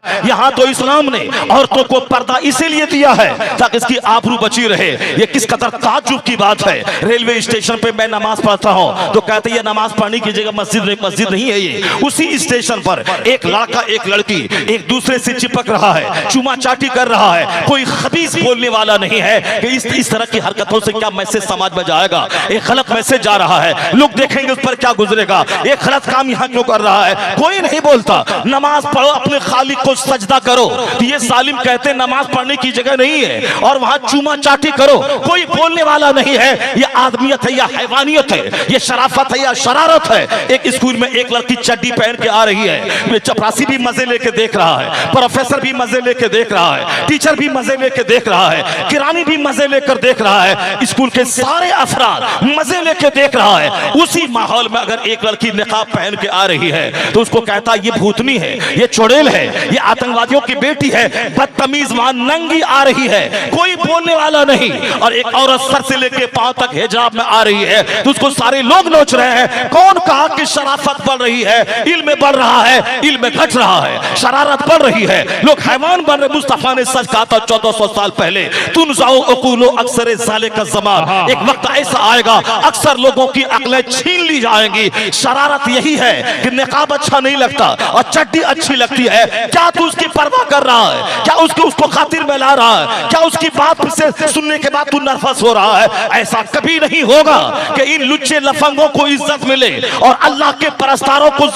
यहाँ तो इस्लाम ने औरतों को पर्दा इसीलिए दिया है ताकि इसकी आबरू बची रहे। ये किस कदर ताज्जुब की बात है। रेलवे स्टेशन पे मैं नमाज पढ़ता हूँ तो कहते हैं नमाज पढ़ने की जगह मस्जिद नहीं है। ये उसी स्टेशन पर एक लड़का एक लड़की एक दूसरे से चिपक रहा है, चुमा चाटी कर रहा है। कोई खबीस बोलने वाला नहीं है कि इस तरह की हरकतों से क्या मैसेज समाज में जाएगा। एक गलत मैसेज जा रहा है, लोग देखेंगे उस पर क्या गुजरेगा। एक गलत काम यहाँ क्यों कर रहा है, कोई नहीं बोलता। नमाज पढ़ो, अपने खालिक को सजदा करो। तो ये सालिम कहते हैं नमाज पढ़ने की जगह नहीं है और वहां चूमा चाटी करो, कोई बोलने वाला नहीं है। ये आदमियत है या हैवानियत है, ये शराफत है या शरारत है। एक स्कूल में एक लड़की चड्डी पहन के आ रही है, चपरासी भी मजे लेके देख रहा है, प्रोफेसर भी मजे लेके देख रहा है, टीचर भी मजे लेके देख रहा है, किरानी भी मजे लेकर देख रहा है, स्कूल के सारे अफराद मजे लेके देख रहा है। उसी माहौल में अगर एक लड़की निकाब पहन के आ रही है तो उसको कहता ये भूतनी है, ये चुड़ैल है, ये आतंकवादियों की बेटी है, बदतमीज वहां नंगी आ रही है, कोई बोलने वाला नहीं। और एक औरत सर से लेके पांव तक हिजाब में आ रही है तो उसको सारे लोग नोच रहे हैं। कौन कहा कि शराफत बढ़ रही है, इल्म बढ़ रहा है, इल्म घट रहा है, शरारत बढ़ रही है, लोग हैवान बन रहे। मुस्तफा ने सच कहा था 1400 साल पहले, तुन जाओ अकूलो अक्सर साले का ज़मान, एक वक्त ऐसा आएगा अक्सर लोगों की अक्लें छीन ली जाएंगी। शरारत यही है कि निकाब अच्छा नहीं लगता और चड्डी अच्छी लगती है। क्या तू उसकी परवाह कर रहा है, क्या उसको खातिर में ला रहा है, क्या उसकी बात से सुनने के बाद तू नर्वस हो रहा है। ऐसा कभी नहीं होगा कि इन लुच्चे लफंगों को इज्जत मिले और अल्लाह के परस्तारों को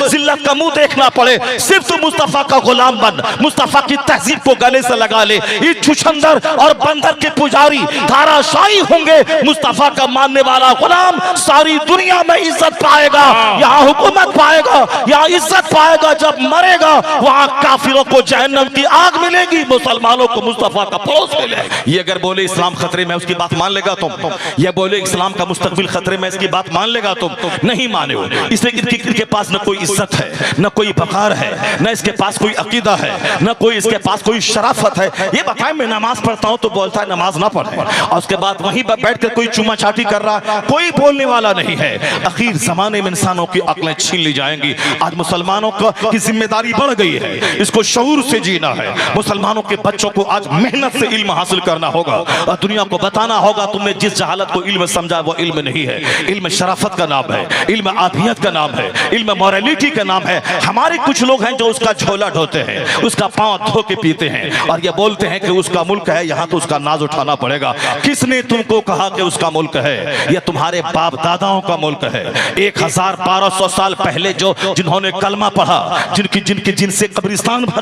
जिल्लत का मुंह देखना पड़े। सिर्फ तू मुस्तफा का गुलाम बन, मुस्तफा की तहजीब को गले से लगा ले। ये छुछंदर और बंदर के पुजारी धाराशाही होंगे, मुस्तफा का मानने वाला गुलाम सारी दुनिया में इज्जत पाएगा, यहाँ हुकूमत पाएगा, यहाँ इज्जत पाएगा। जब मरेगा वहां काफिरों को जहन्नम की आग मिलेगी, मुसलमानों को मुस्तफा का परोस मिलेगा। ये अगर बोले इस्लाम खतरे में, उसकी बात मान लेगा तुम? ये बोले इस्लाम का मुस्तकबिल खतरे में, इसकी बात मान लेगा तुम? नहीं माने हो। इसलिए इनके पास न कोई इज्जत है, न कोई वकार है, न इसके पास कोई अकीदा है, न कोई इसके पास कोई शराफत है। ये बताए मैं नमाज पढ़ता हूं तो बोलता है नमाज ना पढ़े और उसके बाद वहीं पर बैठ कर कोई चुमा चाटी कर रहा है, कोई बोलने वाला नहीं है। आखिर जमाने में इंसानों की अक्लें छीन ली जाएंगी। आज मुसलमानों की जिम्मेदारी बढ़ गई है, इसको शऊर से जीना है। मुसलमानों के बच्चों को आज मेहनत से इल्म हासिल करना होगा और दुनिया को बताना होगा तुमने जिस जहालत को इल्म समझा वो इल्म नहीं है। इल्म शराफत का नाम है, इल्म आदमियत का नाम है, इल्म मॉरलिटी का नाम है। हमारे कुछ लोग हैं जो उसका झोला ढोते हैं, उसका पांव धो के पीते हैं और ये बोलते हैं कि उसका मुल्क है, यहाँ तो उसका नाज उठाना पड़ेगा। किसने तुमको कहा कि उसका मुल्क है? यह तुम्हारे बाप दादाओं का मुल्क है। 1200 साल पहले जो जिन्होंने कलमा पढ़ा, जिनसे कब्रिस्तान भरा